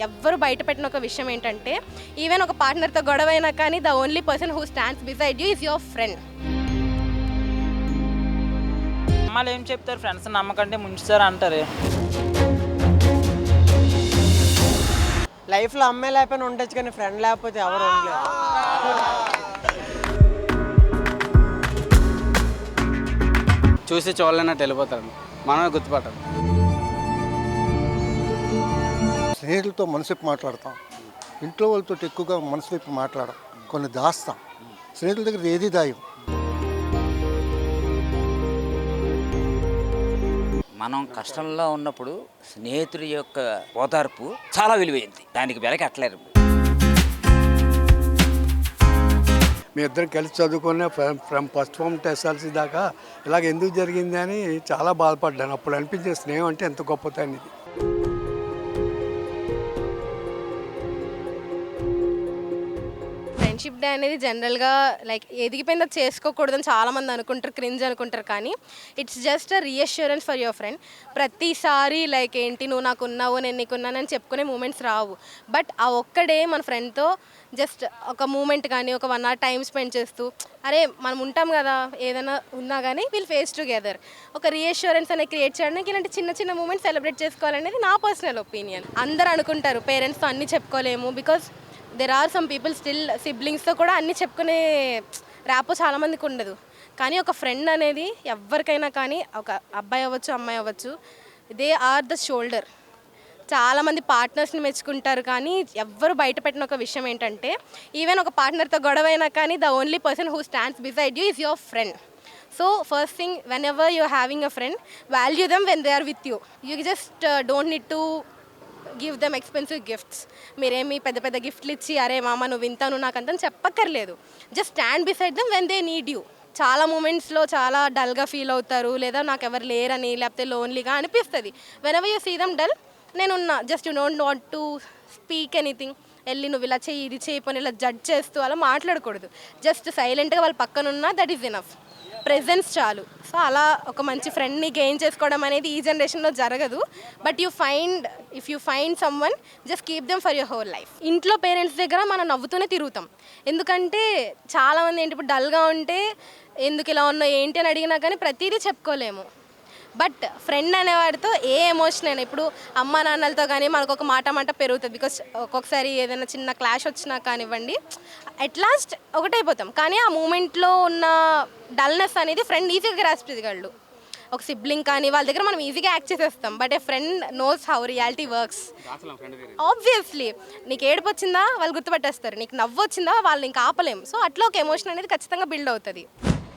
ఎవ్వరు బయట పెట్టిన ఒక విషయం ఏంటంటే ఈవెన్ ఒక పార్ట్నర్తో గొడవ అయినా కానీ the only person who stands beside you is your friend. అమ్మాయిలు ఏం చెప్తారు, ఫ్రెండ్స్ నమ్మకంటే ముంచుతారు అంటారు. లైఫ్లో అమ్మాయి లేకపోయినా ఉండొచ్చు కానీ ఫ్రెండ్ లేకపోతే ఎవరు ఉండలేరు. చూసి చూడలేనట్టు వెళ్ళిపోతాడు, మనమే గుర్తుపట్టాలి. స్నేహితులతో మనసు మాట్లాడతాం, ఇంట్లో వాళ్ళతో ఎక్కువగా మనసు వైపు మాట్లాడడం, కొన్ని దాస్తాం. స్నేహితుల దగ్గర ఏది దాయం. మనం కష్టంలో ఉన్నప్పుడు స్నేహితుడి యొక్క ఓదార్పు చాలా విలువైంది, దానికి వెలకట్టలేరు. మీ ఇద్దరం కలిసి చదువుకునే from first form to SSLC దాకా ఇలాగ ఎందుకు జరిగింది అని చాలా బాధపడ్డాను. అప్పుడు అనిపించే స్నేహం అంటే ఎంత గొప్పతనం ఇది. ఫ్రెండ్షిప్ డే అనేది జనరల్గా లైక్ ఎదిగిపోయిందో చేసుకోకూడదని చాలామంది అనుకుంటారు, క్రింజ్ అనుకుంటారు. కానీ it's just a reassurance for your friend. ప్రతిసారి లైక్ ఏంటి నువ్వు నాకు ఉన్నావు నేను నీకు ఉన్నానని చెప్పుకునే మూమెంట్స్ రావు. బట్ ఆ ఒక్కడే మన ఫ్రెండ్తో జస్ట్ ఒక మూమెంట్ కానీ ఒక 1 hour టైం స్పెండ్ చేస్తూ అరే మనం ఉంటాం కదా ఏదైనా ఉన్నా కానీ వీల్ ఫేస్ టుగెదర్ ఒక రీఅష్యూరెన్స్ అనేది క్రియేట్ చేయడానికి ఇలాంటి చిన్న చిన్న మూమెంట్స్ సెలబ్రేట్ చేసుకోవాలనేది నా పర్సనల్ ఒపీనియన్. అందరూ అనుకుంటారు పేరెంట్స్తో అన్నీ చెప్పుకోలేము, because there are some people still సిబ్లింగ్స్తో కూడా అన్నీ చెప్పుకునే ర్యాపో చాలామందికి ఉండదు. కానీ ఒక ఫ్రెండ్ అనేది ఎవరికైనా కానీ ఒక అబ్బాయి అవ్వచ్చు అమ్మాయి అవ్వచ్చు, దే ఆర్ ద షోల్డర్. చాలామంది పార్ట్నర్స్ని మెచ్చుకుంటారు కానీ ఎవ్వరు బయట పెట్టిన ఒక విషయం ఏంటంటే ఈవెన్ ఒక పార్ట్నర్తో గొడవ అయినా కానీ the only person who stands beside you is your friend. So first thing, whenever you having a friend, value them when they are with you. You just don't need to give them expensive gifts. మీరేమి పెద్ద పెద్ద గిఫ్ట్లు ఇచ్చి అరే మామ నువ్వు వింటాను నాకంతా చెప్పక్కర్లేదు. Just stand beside them when they need you. చాలా మూమెంట్స్లో చాలా డల్గా ఫీల్ అవుతారు, లేదా నాకు ఎవరు లేరని లేకపోతే లోన్లీగా అనిపిస్తుంది. Whenever you see them dull, నేనున్నా, just you don't want to speak anything. వెళ్ళి నువ్వు ఇలా చేయి ఇది చేయని ఇలా జడ్జ్ చేస్తూ అలా మాట్లాడకూడదు. జస్ట్ సైలెంట్గా వాళ్ళ పక్కన ఉన్నా దట్ ఈస్ ఎనఫ్. ప్రెజెన్స్ చాలు. సో అలా ఒక మంచి ఫ్రెండ్ని గెయిన్ చేసుకోవడం అనేది ఈ జనరేషన్లో జరగదు. But if you find some one, just keep them for your whole life. ఇంట్లో పేరెంట్స్ దగ్గర మనం నవ్వుతూనే తిరుగుతాం, ఎందుకంటే చాలామంది ఏంటి ఇప్పుడు డల్గా ఉంటే ఎందుకు ఇలా ఉన్నా ఏంటి అని అడిగినా కానీ ప్రతిదీ చెప్పుకోలేము. బట్ ఫ్రెండ్ అనేవాడితో ఏ ఎమోషన్ అయినా, ఇప్పుడు అమ్మ నాన్నలతో కానీ మనకు ఒక మాట పెరుగుతుంది. బికాస్ ఒక్కొక్కసారి ఏదైనా చిన్న క్లాష్ వచ్చినా కానివ్వండి అట్ లాస్ట్ ఒకటైపోతాం. కానీ ఆ మూమెంట్లో ఉన్న డల్నెస్ అనేది ఫ్రెండ్ ఈజీగా గ్రాస్ప్ చేయగలడు. ఒక సిబ్లింగ్ కానీ వాళ్ళ దగ్గర మనం ఈజీగా యాక్ట్ చేసేస్తాం. But A friend knows how reality works. Obviously నీకు ఏడుపు వచ్చిందా వాళ్ళు గుర్తుపట్టేస్తారు, నీకు నవ్వు వచ్చిందా వాళ్ళు ఇంకా ఆపలేం. సో అట్లా ఒక ఎమోషన్ అనేది ఖచ్చితంగా బిల్డ్ అవుతుంది.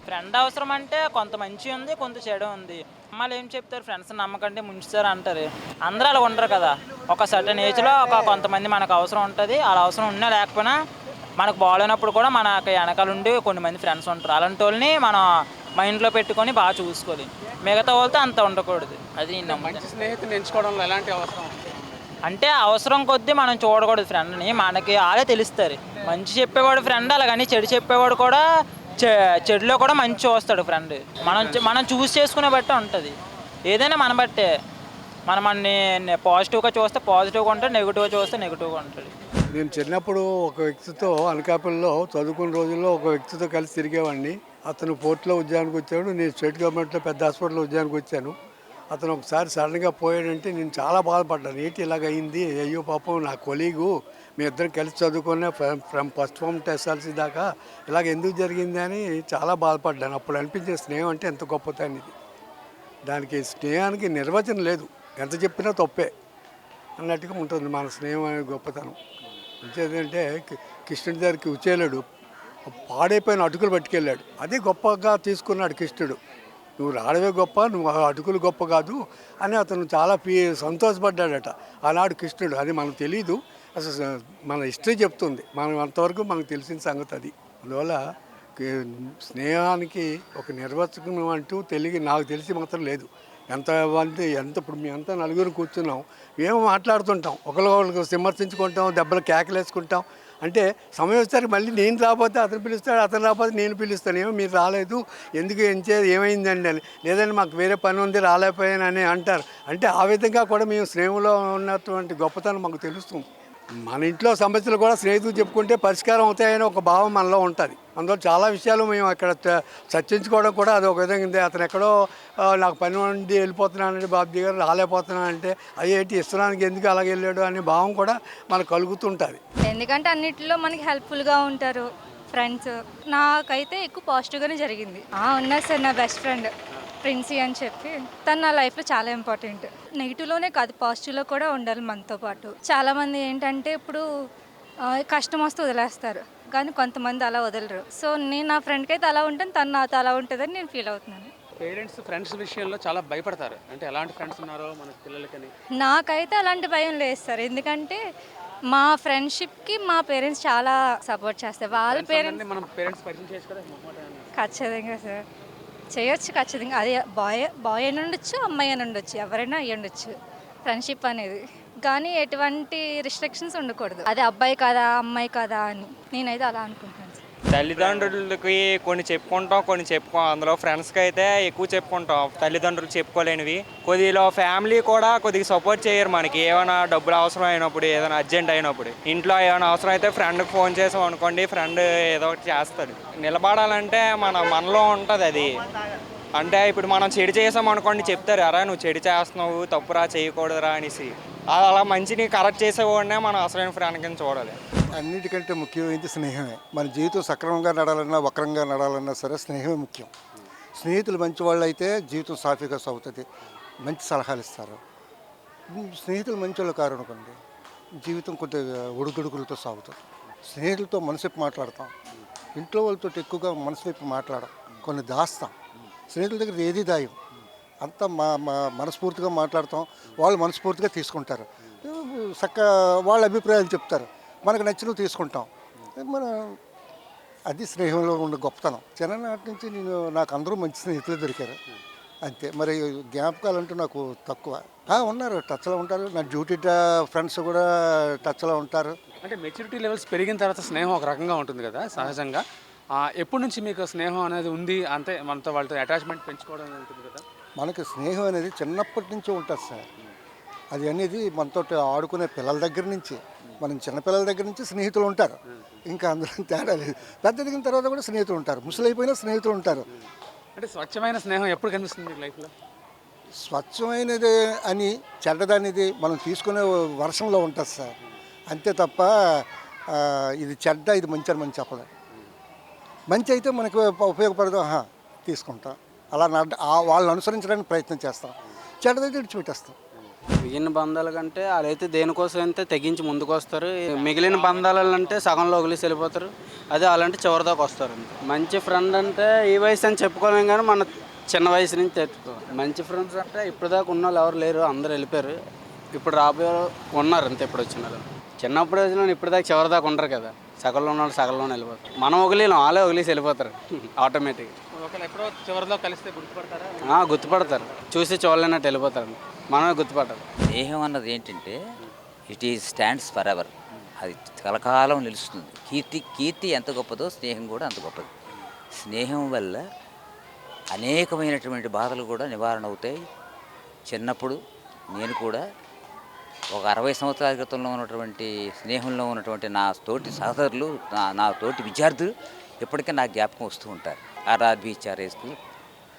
ఫ్రెండ్ అవసరం అంటే కొంత మంచి ఉంది, కొంత చెడు ఉంది. అమ్మాయిలు ఏం చెప్తారు, ఫ్రెండ్స్ నమ్మకంటే ముంచుతారు అంటారు. అందరూ అలా ఉండరు కదా. ఒక సర్టన్ ఏజ్లో కొంతమంది మనకు అవసరం ఉంటుంది. అలా అవసరం ఉన్నా లేకపోయినా మనకు బాగాలేనప్పుడు కూడా మనకి వెనకాల ఉండి కొన్ని మంది ఫ్రెండ్స్ ఉంటారు. అలాంటి వాళ్ళని మనం మైండ్లో పెట్టుకొని బాగా చూసుకోవాలి. మిగతా వాళ్ళతో అంత ఉండకూడదు. అది నేను మంచి స్నేహితుని ఎంచుకోవడంలో ఎలాంటి అవసరం అంటే అవసరం కొద్దీ మనం చూడకూడదు ఫ్రెండ్ని. మనకి వాళ్ళే తెలుస్తారు. మంచి చెప్పేవాడు ఫ్రెండ్, అలాగని చెడు చెప్పేవాడు కూడా చెడులో కూడా మంచి చూస్తాడు ఫ్రెండ్. మనం చూస్ చేసుకునే బట్టే ఉంటుంది. ఏదైనా మన బట్టే. మనని పాజిటివ్గా చూస్తే పాజిటివ్గా ఉంటాడు, నెగిటివ్గా చూస్తే నెగిటివ్గా ఉంటాడు. నేను చిన్నప్పుడు ఒక వ్యక్తితో అనకాపల్లిలో చదువుకున్న రోజుల్లో ఒక వ్యక్తితో కలిసి తిరిగేవాడిని. అతను పోర్ట్లో ఉద్యోగానికి వచ్చాడు, నేను స్టేట్ గవర్నమెంట్లో పెద్ద హాస్పిటల్లో ఉద్యోగానికి వచ్చాను. అతను ఒకసారి సడన్గా పోయాడంటే నేను చాలా బాధపడ్డాను. ఏంటి ఇలాగయింది, అయ్యో పాపం నా కొలీగు, మీ ఇద్దరం కలిసి చదువుకునే from first form to SSLC దాకా ఇలాగ ఎందుకు జరిగింది అని చాలా బాధపడ్డాను. అప్పుడు అనిపించే స్నేహం అంటే ఎంత గొప్పతనం ఇది. దానికి స్నేహానికి నిర్వచనం లేదు, ఎంత చెప్పినా తప్పే అన్నట్టుగా ఉంటుంది మన స్నేహం అనే గొప్పతనం. ఇంకేంటంటే కృష్ణుడి దగ్గరికి ఉచేలుడు పాడైపోయిన అటుకులు పట్టుకెళ్ళాడు, అదే గొప్పగా తీసుకున్నాడు కృష్ణుడు. నువ్వు రావడమే గొప్ప, నువ్వు అటుకులు గొప్ప కాదు అని అతను చాలా సంతోషపడ్డాడట ఆనాడు కృష్ణుడు. అది మనకు తెలీదు, అసలు మన హిస్టరీ చెప్తుంది. మనం అంతవరకు మనకు తెలిసిన సంగతి అది. అందువల్ల స్నేహానికి ఒక నిర్వచనం అంటూ నాకు తెలిసి మాత్రం లేదు. ఎంత ఇప్పుడు మేమంతా నలుగురు కూర్చున్నాం, మేము మాట్లాడుతుంటాం, ఒకరికొకరికి విమర్శించుకుంటాం, దెబ్బలు కేకలేసుకుంటాం, అంటే సమయం వచ్చేసరికి మళ్ళీ నేను రాకపోతే అతను పిలుస్తాడు, అతను రాకపోతే నేను పిలుస్తాను. ఏమో మీరు రాలేదు, ఎందుకు ఏమైందండి అని, లేదంటే మాకు వేరే పని ఉంది రాలేకపోయాను అని అంటారు. అంటే ఆ విధంగా కూడా మేము స్నేహంలో ఉన్నటువంటి గొప్పతనం మాకు తెలుస్తుంది. మన ఇంట్లో సమస్యలు కూడా స్నేహితులు చెప్పుకుంటే పరిష్కారం అవుతాయని ఒక భావం మనలో ఉంటుంది. అందులో చాలా విషయాలు మేము అక్కడ చర్చించుకోవడం కూడా అది ఒక విధంగా ఉంది. అతను ఎక్కడో నాకు పని ఉండి వెళ్ళిపోతున్నానండి బాబుజీ గారు, రాలేకపోతున్నానంటే అయ్యేటి ఇస్తున్నానికి ఎందుకు అలాగే వెళ్ళాడు అనే భావం కూడా మనకు కలుగుతుంటుంది. ఎందుకంటే అన్నిటిలో మనకి హెల్ప్ఫుల్గా ఉంటారు ఫ్రెండ్స్. నాకైతే ఎక్కువ పాజిటివ్గానే జరిగింది. ఉన్నారు సార్, నా బెస్ట్ ఫ్రెండ్ ప్రిన్సీ అని చెప్పి, తను నా లైఫ్లో చాలా ఇంపార్టెంట్. నెగిటివ్లోనే కాదు, పాజిటివ్లో కూడా ఉండాలి మనతో పాటు. చాలామంది ఏంటంటే ఇప్పుడు కష్టం వస్తే వదిలేస్తారు, కానీ కొంతమంది అలా వదలరు. సో నేను నా ఫ్రెండ్కి అయితే అలా ఉంటాను, తను నాతో అలా ఉంటుందని నేను ఫీల్ అవుతున్నాను. పేరెంట్స్ ఫ్రెండ్స్ విషయంలో చాలా భయపడతారు. అంటే ఎలాంటి ఫ్రెండ్స్ ఉన్నారో మన పిల్లలకని. నాకైతే అలాంటి భయం లేదు సార్, ఎందుకంటే మా ఫ్రెండ్షిప్కి మా పేరెంట్స్ చాలా సపోర్ట్ చేస్తారు. వాళ్ళ పేరెంట్స్ మనం పేరెంట్స్ పరిచయం చేసుకోవడం ఖచ్చితంగా సార్ చేయొచ్చు, ఖచ్చితంగా. అది బాయ్ అని ఉండొచ్చు, అమ్మాయి అని ఉండొచ్చు, ఎవరైనా అయ్యి ఉండొచ్చు ఫ్రెండ్షిప్ అనేది. కానీ ఎటువంటి రిస్ట్రిక్షన్స్ ఉండకూడదు, అది అబ్బాయి కాదా అమ్మాయి కాదా అని నేనైతే అలా అనుకుంటున్నాను. తల్లిదండ్రులకి కొన్ని చెప్పుకుంటాం, కొన్ని చెప్పుకోం. అందులో ఫ్రెండ్స్కి అయితే ఎక్కువ చెప్పుకుంటాం, తల్లిదండ్రులు చెప్పుకోలేనివి. కొద్దిలో ఫ్యామిలీ కూడా కొద్దిగా సపోర్ట్ చేయరు మనకి. ఏమైనా డబ్బులు అవసరం అయినప్పుడు, ఏదైనా అర్జెంట్ అయినప్పుడు, ఇంట్లో ఏమైనా అవసరం అయితే ఫ్రెండ్కి ఫోన్ చేసాం అనుకోండి, ఫ్రెండ్ ఏదో ఒకటి చేస్తాడు. నిలబడాలంటే మనలో ఉంటుంది అది. అంటే ఇప్పుడు మనం చెడు చేసాం అనుకోండి, చెప్తారు అరా నువ్వు చెడు చేస్తున్నావు, తప్పురా చేయకూడదురా అనేసి. అలా మంచిని కరెక్ట్ చేసేవాడినే మనం అసలైన ఫ్రెండ్ కింద చూడాలి. అన్నిటికంటే ముఖ్యమైనది స్నేహమే. మన జీవితం సక్రమంగా నడాలన్నా వక్రంగా నడాలన్నా సరే స్నేహమే ముఖ్యం. స్నేహితులు మంచి వాళ్ళు అయితే జీవితం సాఫీగా సాగుతుంది, మంచి సలహాలు ఇస్తారు. స్నేహితులు మంచి వాళ్ళు కారు అనుకోండి, జీవితం కొద్దిగా ఒడుగొడుగులతో సాగుతుంది. స్నేహితులతో మనసిప్పి మాట్లాడతాం, ఇంట్లో వాళ్ళతో ఎక్కువగా మనసిప్పి మాట్లాడడం, కొన్ని దాస్తాం. స్నేహితుల దగ్గర ఏది దాయం, అంతా మనస్ఫూర్తిగా మాట్లాడతాం, వాళ్ళు మనస్ఫూర్తిగా తీసుకుంటారు. వాళ్ళ అభిప్రాయాలు చెప్తారు, మనకు నచ్చినవి తీసుకుంటాం. మన అది స్నేహంలో ఉన్న గొప్పతనం. చిన్ననాటి నుంచి నాకు అందరూ మంచి స్నేహితులు దొరికారు అంతే. మరి జ్ఞాపకాలు అంటూ నాకు తక్కువ. ఉన్నారు, టచ్లో ఉంటారు. నా డ్యూటీ ఫ్రెండ్స్ కూడా టచ్లో ఉంటారు. అంటే మెచ్యూరిటీ లెవెల్స్ పెరిగిన తర్వాత స్నేహం ఒక రకంగా ఉంటుంది కదా సహజంగా. ఎప్పటి నుంచి మీకు స్నేహం అనేది ఉంది, అంటే మనతో వాళ్ళతో అటాచ్మెంట్ పెంచుకోవడం అనేది ఉంటుంది కదా? మనకి స్నేహం అనేది చిన్నప్పటి నుంచే ఉంటుంది సార్. అది అనేది మనతో ఆడుకునే పిల్లల దగ్గర నుంచి, మనం చిన్నపిల్లల దగ్గర నుంచి స్నేహితులు ఉంటారు. ఇంకా అందులో తేడా లేదు. పెద్ద దిగిన తర్వాత కూడా స్నేహితులు ఉంటారు, ముసలైపోయినా స్నేహితులు ఉంటారు. అంటే స్వచ్ఛమైన స్నేహం ఎప్పుడు కనిపిస్తుంది మీకు లైఫ్లో? స్వచ్ఛమైనది అని చెడ్డదనేది మనం తీసుకునే వర్షంలో ఉంటుంది సార్, అంతే తప్ప ఇది చెడ్డ ఇది మంచి అని మనం చెప్పలేం. మంచి అయితే మనకు ఉపయోగపడదు, తీసుకుంటాం. అలా వాళ్ళని అనుసరించడానికి ప్రయత్నం చేస్తాం, చెడ్డదైతే విడిచిపెట్టేస్తాం. మిగిలిన బంధాల కంటే వాళ్ళైతే దేనికోసం అయితే తెగించి ముందుకు వస్తారు. మిగిలిన బంధాలు అంటే సగంలో వదిలేసి వెళ్ళిపోతారు. అదే వాళ్ళంటే చివరిదాకా వస్తారు. మంచి ఫ్రెండ్ అంటే ఈ వయసు అని చెప్పుకోలేం, కానీ మన చిన్న వయసు నుంచి తెచ్చుకోవాలి. మంచి ఫ్రెండ్స్ అంటే ఇప్పుడు దాకా ఉన్న వాళ్ళు ఎవరు లేరు, అందరూ వెళ్ళిపోయారు. ఇప్పుడు రాబోయే ఉన్నారు అంతే. ఇప్పుడు వచ్చిన వాళ్ళు చిన్నప్పుడు వచ్చిన ఇప్పుడు దాకా చివరి దాకా ఉండరు కదా, సగంలో ఉన్న వాళ్ళు సగంలోనే వెళ్ళిపోతారు. మనం వదిలేం, వాళ్ళే వదిలేసి వెళ్ళిపోతారు ఆటోమేటిక్గా. ఒకవేళ ఎప్పుడో చివరిలో కలిస్తే గుర్తుపడతారా? గుర్తుపడతారు, చూసి చూడలేనట్టు వెళ్ళిపోతారు, మనమే గుర్తుపడతారు. స్నేహం అన్నది ఏంటంటే it is stands for ever, అది కలకాలం నిలుస్తుంది. కీర్తి ఎంత గొప్పదో స్నేహం కూడా అంత గొప్పది. స్నేహం వల్ల అనేకమైనటువంటి బాధలు కూడా నివారణ అవుతాయి. చిన్నప్పుడు నేను కూడా ఒక 60 సంవత్సరాల క్రితంలో ఉన్నటువంటి స్నేహంలో ఉన్నటువంటి నా తోటి సహచరులు, నా తోటి విద్యార్థులు ఇప్పటికీ నాకు జ్ఞాపకం వస్తూ ఉంటారు. RRBHRA స్కూల్,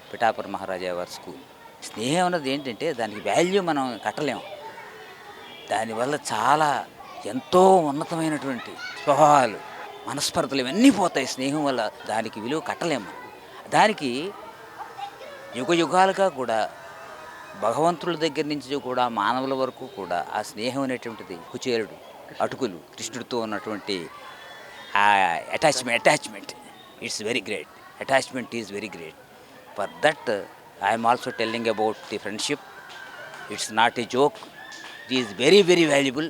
పిఠాపురం మహారాజా వారి స్కూల్. స్నేహం అన్నది ఏంటంటే దానికి వాల్యూ మనం కట్టలేము. దానివల్ల చాలా ఎంతో ఉన్నతమైనటువంటి స్వభావాలు, మనస్పర్ధలు ఇవన్నీ పోతాయి స్నేహం వల్ల. దానికి విలువ కట్టలేము. దానికి యుగాలుగా కూడా భగవంతుల దగ్గర నుంచి కూడా మానవుల వరకు కూడా ఆ స్నేహం అనేటువంటిది కుచేలుడు, అటుకులు, కృష్ణుడితో ఉన్నటువంటి ఆ attachment it's very great. Attachment is very great. For that I'm also telling about the friendship. It's not a joke, it is very very valuable.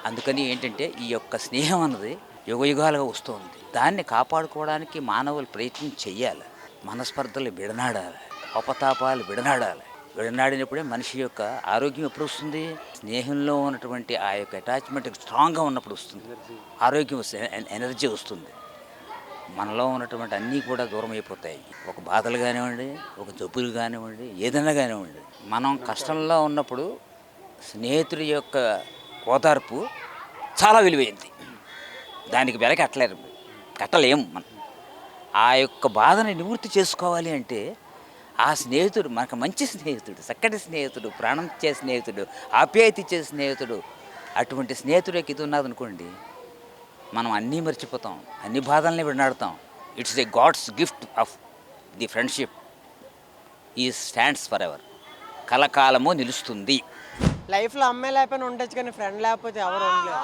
అందుకని ఏంటంటే ఈ యొక్క స్నేహం అన్నది యుగాలుగా వస్తుంది. దాన్ని కాపాడుకోవడానికి మానవులు ప్రయత్నం చెయ్యాలి. మనస్పర్ధలు విడనాడాలి, కోపతాపాలు విడనాడాలి. విడనాడినప్పుడే మనిషి యొక్క ఆరోగ్యం ఎప్పుడు వస్తుంది? స్నేహంలో ఉన్నటువంటి ఆ యొక్క అటాచ్మెంట్ స్ట్రాంగ్గా ఉన్నప్పుడు వస్తుంది. ఆరోగ్యం వస్తుంది, ఎనర్జీ వస్తుంది. మనలో ఉన్నటువంటి అన్నీ కూడా దూరం అయిపోతాయి. ఒక బాధలు కానివ్వండి, ఒక జబ్బులు కానివ్వండి, ఏదైనా కానివ్వండి. మనం కష్టంలో ఉన్నప్పుడు స్నేహితుడి యొక్క ఓదార్పు చాలా విలువైంది. దానికి వెల కట్టలేము మనం. ఆ యొక్క బాధని నివృత్తి చేసుకోవాలి అంటే ఆ స్నేహితుడు మనకు మంచి స్నేహితుడు, చక్కటి స్నేహితుడు, ప్రాణం ఇచ్చే స్నేహితుడు, ఆప్యాయత ఇచ్చే స్నేహితుడు, అటువంటి స్నేహితుడికి ఇది ఉన్నదనుకోండి, మనం అన్నీ మర్చిపోతాం, అన్ని బాధల్ని విడనాడుతాం. It's a god's gift of the friendship. ఈ స్టాండ్స్ ఫర్ ఎవర్, కలకాలము నిలుస్తుంది. లైఫ్లో అమ్మాయి లేకపోయినా ఉండొచ్చు కానీ ఫ్రెండ్ లేకపోతే ఎవరు ఉండలేరు.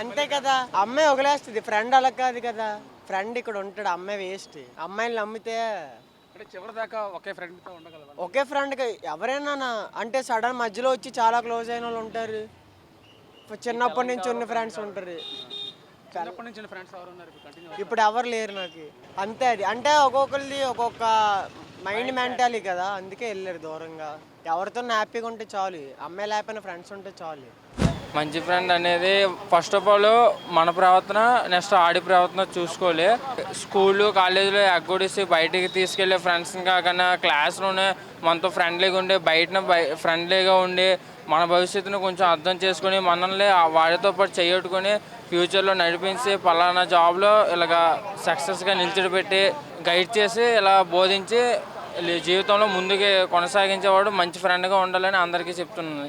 అంతే కదా, అమ్మాయి వదిలేస్తుంది, ఫ్రెండ్ అలా కాదు కదా. ఫ్రెండ్ ఇక్కడ ఉంటాడు, అమ్మాయి వేస్ట్. అమ్మాయిని నమ్మితే అంటే చివరి దాకా ఒకే ఫ్రెండ్తో ఉండగలవా? ఒకే ఫ్రెండ్కి ఎవరైనా అంటే సడన్ మధ్యలో వచ్చి చాలా క్లోజ్ అయిన వాళ్ళు ఉంటారు. చిన్నప్పటి నుంచి ఉన్న ఫ్రెండ్స్ ఉంటారు. చిన్నప్పటి నుంచి ఫ్రెండ్స్ ఎవరు ఉన్నారు ఇప్పుడు కంటిన్యూ? ఇప్పుడు ఎవరు లేరు నాకు. అంతే, అది అంటే ఒక్కొక్కరిది ఒక్కొక్క మైండ్ మెంటాలిటీ కదా, అందుకే వెళ్ళారు దూరంగా. ఎవరితో హ్యాపీగా ఉంటే చాలు, అమ్మాయి లేకపోయినా ఫ్రెండ్స్ ఉంటే చాలు. మంచి ఫ్రెండ్ అనేది ఫస్ట్ ఆఫ్ ఆల్ మన ప్రవర్తన, నెక్స్ట్ ఆడి ప్రవర్తన చూసుకోవాలి. స్కూలు కాలేజీలో ఎగ్గొడిసి బయటికి తీసుకెళ్ళే ఫ్రెండ్స్ని కాకుండా క్లాస్లోనే మనతో ఫ్రెండ్లీగా ఉండి, బయటన ఫ్రెండ్లీగా ఉండి, మన భవిష్యత్తును కొంచెం అర్థం చేసుకొని మనల్ని వాడితో పాటు చేయట్టుకొని ఫ్యూచర్లో నడిపించి పలానా జాబ్లో ఇలాగ సక్సెస్గా నిలిచిపెట్టి గైడ్ చేసి ఇలా బోధించి జీవితంలో ముందుకు కొనసాగించేవాడు మంచి ఫ్రెండ్గా ఉండాలని అందరికీ చెప్తున్నాను.